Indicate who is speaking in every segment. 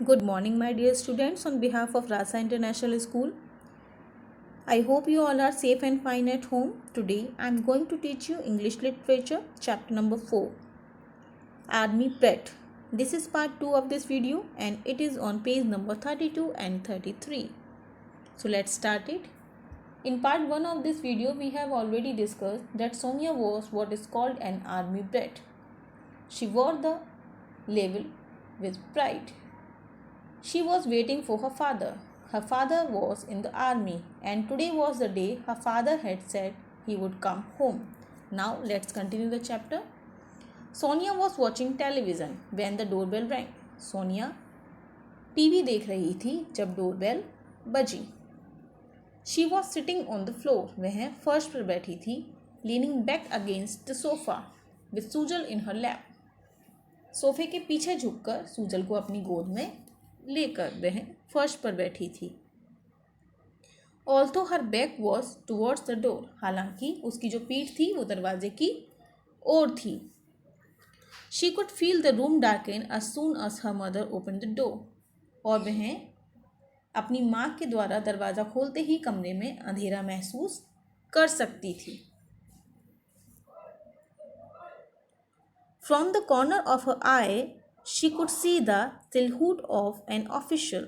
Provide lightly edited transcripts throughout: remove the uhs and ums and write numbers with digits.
Speaker 1: Good morning, my dear students. On behalf of Rasa International School, I hope you all are safe and fine at home. Today, I am going to teach you English Literature, chapter number 4, Army Pet. This is part 2 of this video and it is on page number 32 and 33. So, let's start it. In part 1 of this video, we have already discussed that Sonia was what is called an army brat. She wore the label with pride. She was waiting for her father. Her father was in the army and today was the day her father had said he would come home. Now let's continue the chapter. Sonia was watching television when the doorbell rang. Sonia TV देख रही थी जब doorbell बजी. She was sitting on the floor. वह फर्श पर बैठी थी, leaning back against the sofa with Sujal in her lap. सोफे के पीछे झुककर सूजल को अपनी गोद में लेकर वह फर्श पर बैठी थी. Although her back was towards the door, हालांकि उसकी जो पीठ थी वो दरवाजे की ओर थी. She could feel the room darken as soon as her mother opened the door. और वह अपनी माँ के द्वारा दरवाज़ा खोलते ही कमरे में अंधेरा महसूस कर सकती थी. From the corner of her eye, she could see the silhouette of an official.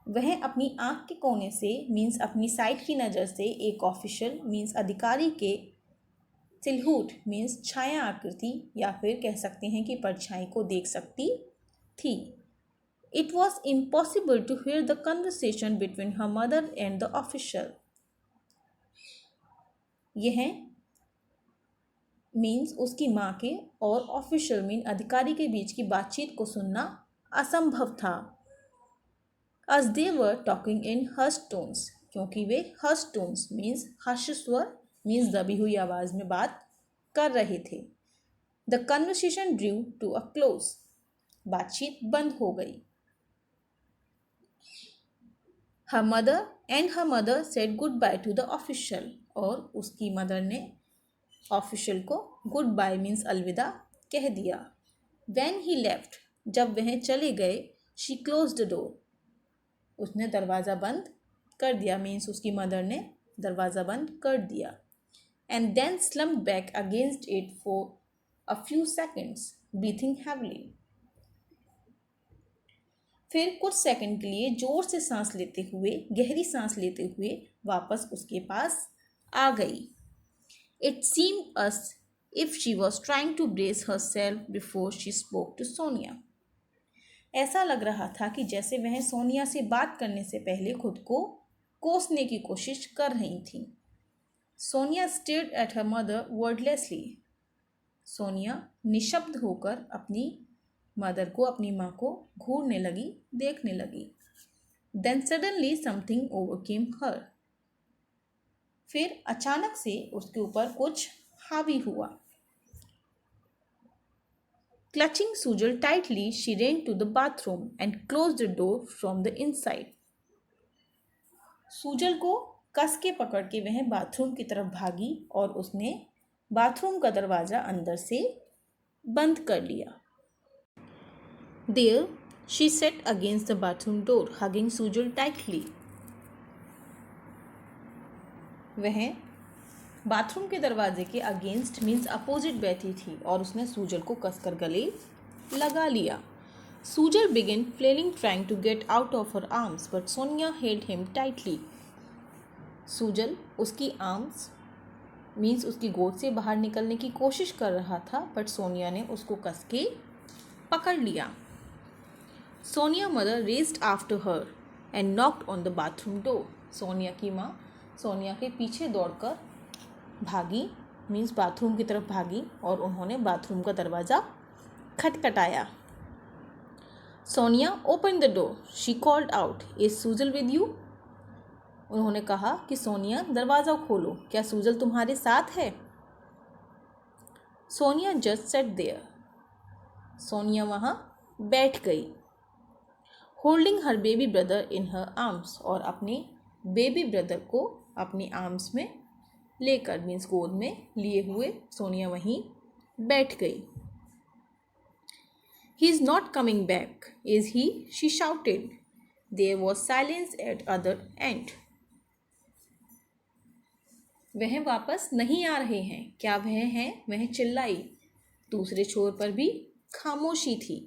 Speaker 1: वह अपनी आँख के कोने से मीन्स अपनी साइड की नज़र से एक ऑफिशियल मीन्स अधिकारी के सिलहूट मीन्स छाया आकृति या फिर कह सकते हैं कि परछाई को देख सकती थी. It was impossible to hear the conversation between her mother and the official. यह मीन्स उसकी माँ के और ऑफिशियल मीन अधिकारी के बीच की बातचीत को सुनना असंभव था. As they were talking in hushed tones, क्योंकि वे hushed tones मीन्स हर्ष स्वर मीन्स दबी हुई आवाज़ में बात कर रहे थे. The conversation drew to a close. बातचीत बंद हो गई. Her mother said goodbye to the official. और उसकी मदर ने ऑफिशियल को गुड बाय मीन्स अलविदा कह दिया. When he left, जब वह चले गए, she closed the door. उसने दरवाज़ा बंद कर दिया मीन्स उसकी मदर ने दरवाज़ा बंद कर दिया. And then slumped back against it for a few seconds, breathing heavily. फिर कुछ सेकंड के लिए जोर से सांस लेते हुए गहरी सांस लेते हुए वापस उसके पास आ गई. It seemed as if she was trying to brace herself before she spoke to Sonia. ऐसा लग रहा था कि जैसे वह सोनिया से बात करने से पहले खुद को कोसने की कोशिश कर रही थी. Sonia stared at her mother wordlessly. Sonia निशब्द होकर अपनी मदर को अपनी माँ को घूरने लगी, देखने लगी. Then suddenly something overcame her. फिर अचानक से उसके ऊपर कुछ हावी हुआ. Clutching Sujal tightly, she ran to the bathroom and closed the door from the inside. Sujal को कस के पकड़ के वह बाथरूम की तरफ भागी और उसने बाथरूम का दरवाज़ा अंदर से बंद कर लिया. There, she sat against the bathroom door, hugging Sujal tightly. वह बाथरूम के दरवाजे के अगेंस्ट मीन्स अपोजिट बैठी थी और उसने सूजल को कसकर गले लगा लिया. Sujal began flailing, trying to get out of her arms, but Sonia held him tightly. Sujal उसकी आर्म्स मीन्स उसकी गोद से बाहर निकलने की कोशिश कर रहा था, बट सोनिया ने उसको कस के पकड़ लिया. Sonia mother raced after her and knocked on the bathroom door. Sonia की माँ सोनिया के पीछे दौड़कर भागी मीन्स बाथरूम की तरफ भागी और उन्होंने बाथरूम का दरवाज़ा खटखटाया. Sonia open the door. She called out, is Sujal with you. उन्होंने कहा कि सोनिया दरवाज़ा खोलो, क्या सूजल तुम्हारे साथ है. Sonia just sat there. Sonia वहाँ बैठ गई. Holding her baby brother in her arms. और अपने बेबी ब्रदर को अपनी आर्म्स में लेकर मीन्स गोद में लिए हुए सोनिया वहीं बैठ गई. He is not coming back, is he? She shouted. There was silence at other end. वह वापस नहीं आ रहे हैं, क्या वह हैं? वह चिल्लाई। दूसरे छोर पर भी खामोशी थी।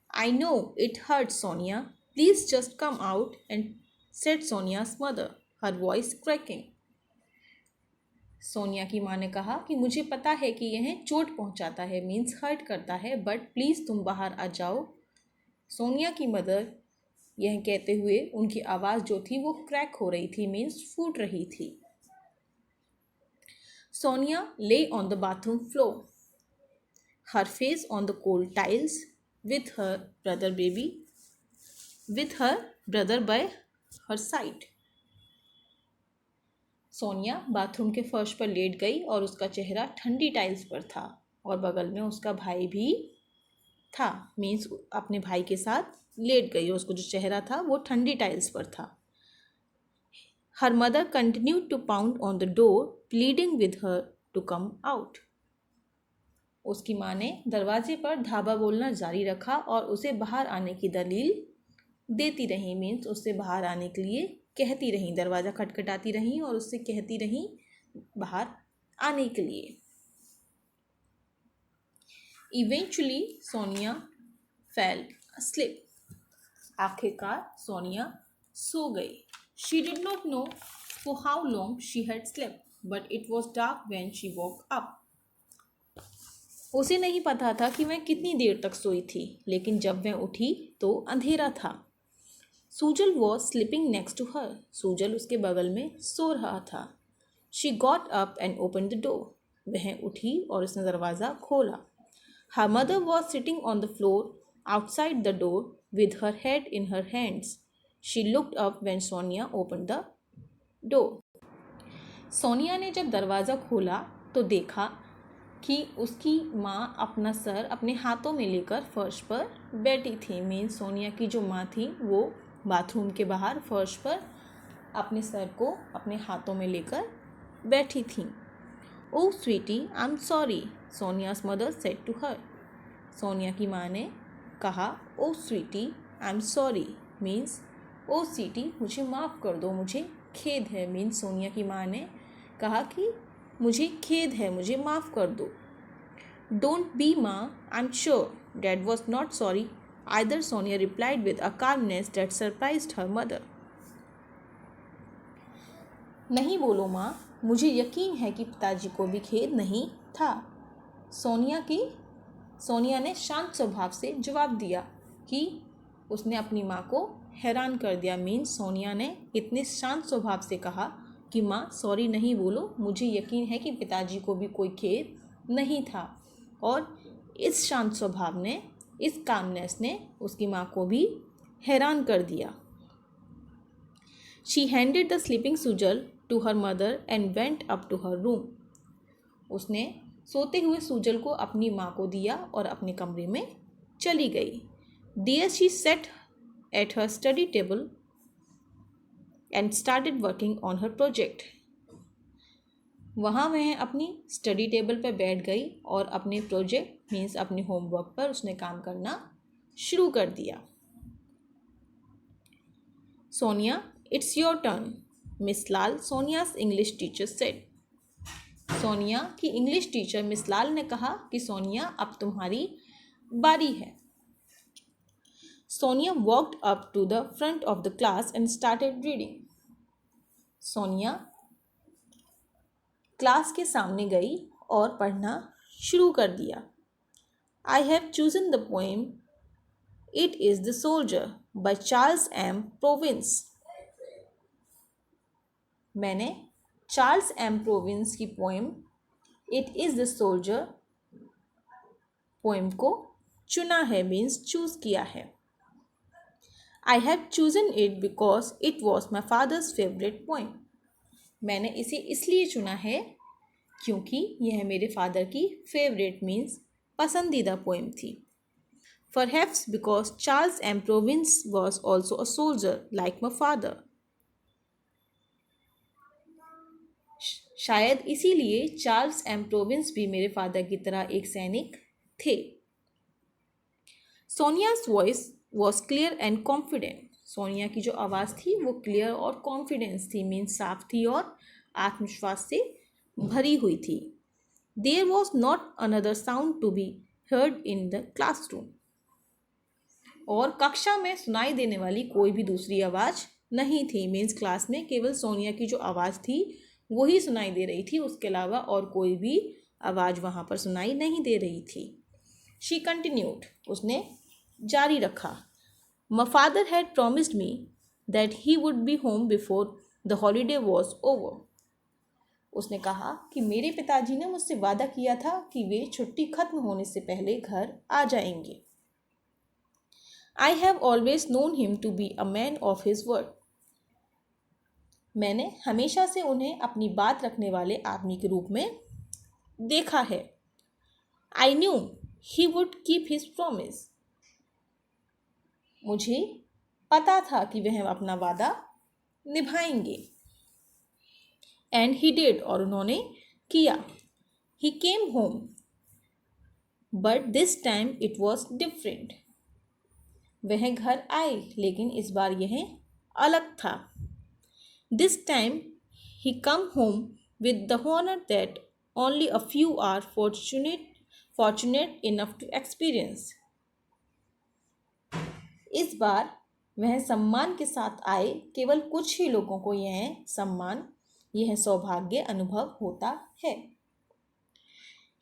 Speaker 1: I know it hurts, Sonia. Please just come out and said Sonia's mother, her voice cracking. Sonia की माँ ने कहा कि मुझे पता है कि यह चोट पहुंचाता है, मीन्स हर्ट करता है, बट प्लीज़ तुम बाहर आ जाओ। सोनिया की मदर यह कहते हुए उनकी आवाज़ जो थी वो क्रैक हो रही थी, मीन्स फूट रही थी। Sonia lay on the bathroom floor, her face on the cold tiles, with her brother by her side. Sonia bathroom के फर्श पर लेट गई और उसका चेहरा ठंडी टाइल्स पर था और बगल में उसका भाई भी था, मीन्स अपने भाई के साथ लेट गई और उसको जो चेहरा था वो ठंडी टाइल्स पर था। Her mother continued to pound on the door, pleading with her to come out. उसकी माँ ने दरवाजे पर धाबा बोलना जारी रखा और उसे बाहर आने की दलील देती रही, मीन्स उससे बाहर आने के लिए कहती रही, दरवाज़ा खटखटाती रही और उससे कहती रही बाहर आने के लिए. Eventually Sonia fail asleep. आखिरकार सोनिया सो गई. She did not know for how long she had slept, but it was dark when she woke up. उसे नहीं पता था कि वह कितनी देर तक सोई थी, लेकिन जब वह उठी तो अंधेरा था. Sujal was sleeping next to her. Sujal उसके बगल में सो रहा था. She got up and opened the door. वह उठी और उसने दरवाज़ा खोला. Her mother was sitting on the floor outside the door with her head in her hands. She looked up when Sonia opened the door. Sonia ने जब दरवाज़ा खोला तो देखा कि उसकी माँ अपना सर अपने हाथों में लेकर फर्श पर बैठी थी. मीन्स सोनिया की जो माँ थी वो बाथरूम के बाहर फर्श पर अपने सर को अपने हाथों में लेकर बैठी थी. Oh sweetie, I'm sorry, Sonia's mother said to her. Sonia की माँ ने कहा Oh sweetie, I'm sorry means Oh sweetie, मुझे माफ़ कर दो, मुझे खेद है. मीन्स सोनिया की माँ ने कहा कि मुझे खेद है, मुझे माफ़ कर दो. Don't be माँ, I'm sure. Dad was not sorry either, Sonia replied with a calmness that surprised her mother. नहीं बोलो माँ, मुझे यकीन है कि पिताजी को भी खेद नहीं था. सोनिया ने शांत स्वभाव से जवाब दिया कि उसने अपनी माँ को हैरान कर दिया. मीन्स सोनिया ने इतने शांत स्वभाव से कहा कि माँ सॉरी नहीं बोलो, मुझे यकीन है कि पिताजी को भी कोई खेद नहीं था. और इस शांत स्वभाव ने, इस कामनेस ने उसकी माँ को भी हैरान कर दिया. She handed the sleeping Sujal to her mother and went up to her room. उसने सोते हुए सूजल को अपनी माँ को दिया और अपने कमरे में चली गई. There she sat at her study table and started working on her project. वहाँ वह अपनी स्टडी टेबल पर बैठ गई और अपने प्रोजेक्ट मीन्स अपने होमवर्क पर उसने काम करना शुरू कर दिया. Sonia, it's your turn, Miss Lal, Sonia's English teacher said. Sonia की इंग्लिश टीचर मिस लाल ने कहा कि सोनिया अब तुम्हारी बारी है. Sonia walked up to the front of the class and started reading. Sonia class के सामने गई और पढ़ना शुरू कर दिया. I have chosen the poem it is the soldier by Charles M Province. मैंने चार्ल्स एम प्रोविंस की poem it is the soldier poem को चुना है, मीन्स चूज़ किया है. I have chosen it because it was my father's favourite poem. मैंने इसे इसलिए चुना है क्योंकि यह मेरे फादर की फेवरेट मीन्स पसंदीदा पोएम थी. Perhaps because Charles M Province was also a soldier like my father. शायद इसीलिए चार्ल्स एम प्रोविंस भी मेरे फादर की तरह एक सैनिक थे. सोनिया's voice was clear and confident. Sonia की जो आवाज़ थी वो क्लियर और कॉन्फिडेंस थी, मीन्स साफ थी और आत्मविश्वास से भरी हुई थी. There was not another sound to be heard in the classroom. और कक्षा में सुनाई देने वाली कोई भी दूसरी आवाज़ नहीं थी, मीन्स क्लास में केवल सोनिया की जो आवाज़ थी वही सुनाई दे रही थी, उसके अलावा और कोई भी आवाज़ वहाँ पर सुनाई नहीं दे रही थी. शी कंटिन्यूड, उसने जारी रखा. My father had promised me that he would be home before the holiday was over. उसने कहा कि मेरे पिताजी ने मुझसे वादा किया था कि वे छुट्टी खत्म होने से पहले घर आ जाएंगे. I have always known him to be a man of his word. मैंने हमेशा से उन्हें अपनी बात रखने वाले आदमी के रूप में देखा है. I knew he would keep his promise. मुझे पता था कि वह अपना वादा निभाएंगे. And he did, और उन्होंने किया. He came home, but this time it was different. वह घर आए, लेकिन इस बार यह अलग था. This time he come home with the honor that only a few are fortunate enough to experience. इस बार वह सम्मान के साथ आए, केवल कुछ ही लोगों को यह सम्मान, यह सौभाग्य अनुभव होता है.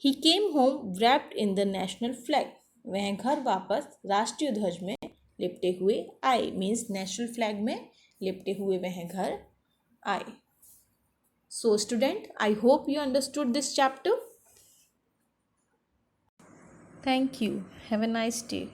Speaker 1: He came home wrapped in the national flag. वह घर वापस राष्ट्रीय ध्वज में लिपटे हुए आए, मीन्स नेशनल फ्लैग में लिपटे हुए वह घर आए. So student, I hope you understood this chapter. Thank you. Have a nice day.